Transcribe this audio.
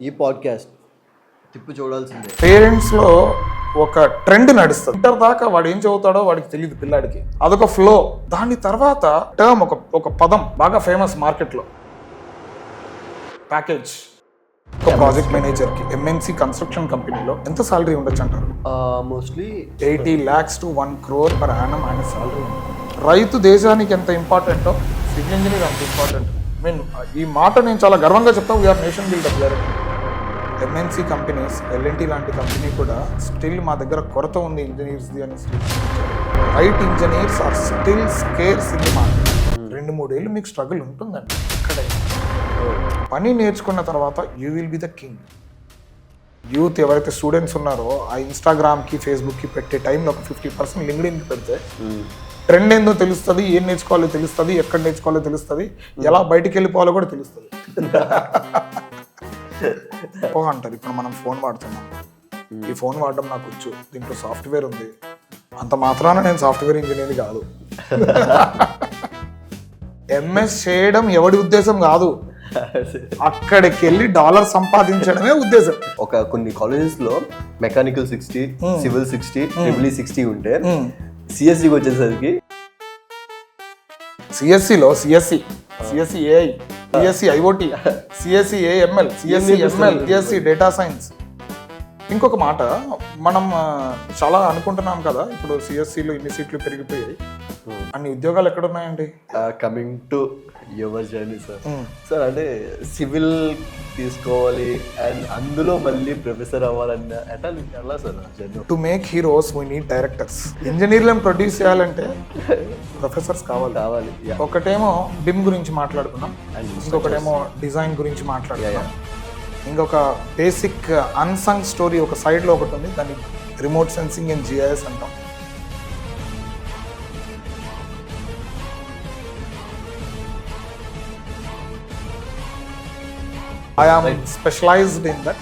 ఈ పాడ్కాస్ట్ తిప్పి చూడాల్సిందే. పేరెంట్స్లో ఒక ట్రెండ్ నడుస్తుంది. ఇంటర్ దాకా వాడు ఏం చదువుతాడో వాడికి తెలియదు పిల్లాడికి, అదొక ఫ్లో. దాని తర్వాత టర్మ్ ఒక పదం బాగా ఫేమస్ మార్కెట్లో, ప్యాకేజ్. ఒక ప్రాజెక్ట్ మేనేజర్కి ఎంఎన్సి కన్స్ట్రక్షన్ కంపెనీలో ఎంత సాలరీ ఉండొచ్చు అంటారు? Mostly 80 lakhs to 1 crore per annum ఆయన సాలరీ. రైతు దేశానికి ఎంత ఇంపార్టెంటో సివిల్ ఇంజనీర్ అంత ఇంపార్టెంట్. ఈ మాట నేను చాలా గర్వంగా చెప్తా. We are nation builder. MNC companies, L and T లాంటి కంపెనీ కూడా స్టిల్ మా దగ్గర కొరత ఉంది ఇంజనీర్స్ది అని. Right engineers are still scarce in the market. 2-3 ఏళ్ళు మీకు స్ట్రగుల్ ఉంటుందండి. ఎక్కడైనా పని నేర్చుకున్న తర్వాత you will be the king. Youth ఎవరైతే స్టూడెంట్స్ ఉన్నారో ఆ ఇన్స్టాగ్రామ్కి ఫేస్బుక్కి పెట్టే టైంలో ఒక 50% లింక్డ్ఇన్కి పెడితే ట్రెండ్ ఏందో తెలుస్తుంది, ఏం నేర్చుకోవాలో తెలుస్తుంది, ఎక్కడ నేర్చుకోవాలో తెలుస్తుంది, ఎలా బయటికి వెళ్ళిపోవాలో కూడా తెలుస్తుంది. అంటారు ఇప్పుడు మనం ఫోన్ వాడుతున్నాం, ఈ ఫోన్ వాడడం నాకు వచ్చు, దీంట్లో సాఫ్ట్వేర్ ఉంది, అంత మాత్రాన నేను సాఫ్ట్వేర్ ఇంజనీర్ కాదు. ఎంఎస్ చేయడం ఎవడి ఉద్దేశం కాదు, అక్కడికి వెళ్ళి డాలర్ సంపాదించడమే ఉద్దేశం. కొన్ని కాలేజెస్ లో మెకానికల్ 60, సివిల్ 60, ట్రిపుల్ 60 ఉంటే సిఎస్సికి వచ్చేసరికి సిఎస్సిలో CSE AI, CSE IoT, CSE AML, CSE ML, CSE data science. ఇంకొక మాట, మనం చాలా అనుకుంటున్నాం కదా ఇప్పుడు సిఎస్సిలో ఇన్ని సీట్లు పెరిగిపోయాయి, అన్ని ఉద్యోగాలు ఎక్కడున్నాయండి? Coming to your journey sir, అంటే సివిల్ తీసుకోవాలి అండ్ అందులో మళ్ళీ ప్రొఫెసర్ అవ్వాలన్నా ఎలా sir journey? To make heroes we need directors. ఇంజనీర్లను ప్రొడ్యూస్ చేయాలంటే ప్రొఫెసర్స్ కావాలి. ఒకటేమో బిమ్ గురించి మాట్లాడుకున్నాం, ఇంకొకటేమో డిజైన్ గురించి మాట్లాడుకున్నాం, ఇంకొక బేసిక్ అన్సంగ్ స్టోరీ ఒక సైడ్లో ఒకటి ఉంది, దాన్ని రిమోట్ సెన్సింగ్ అండ్ జిఐఎస్ అంటాం. I am specialized in that.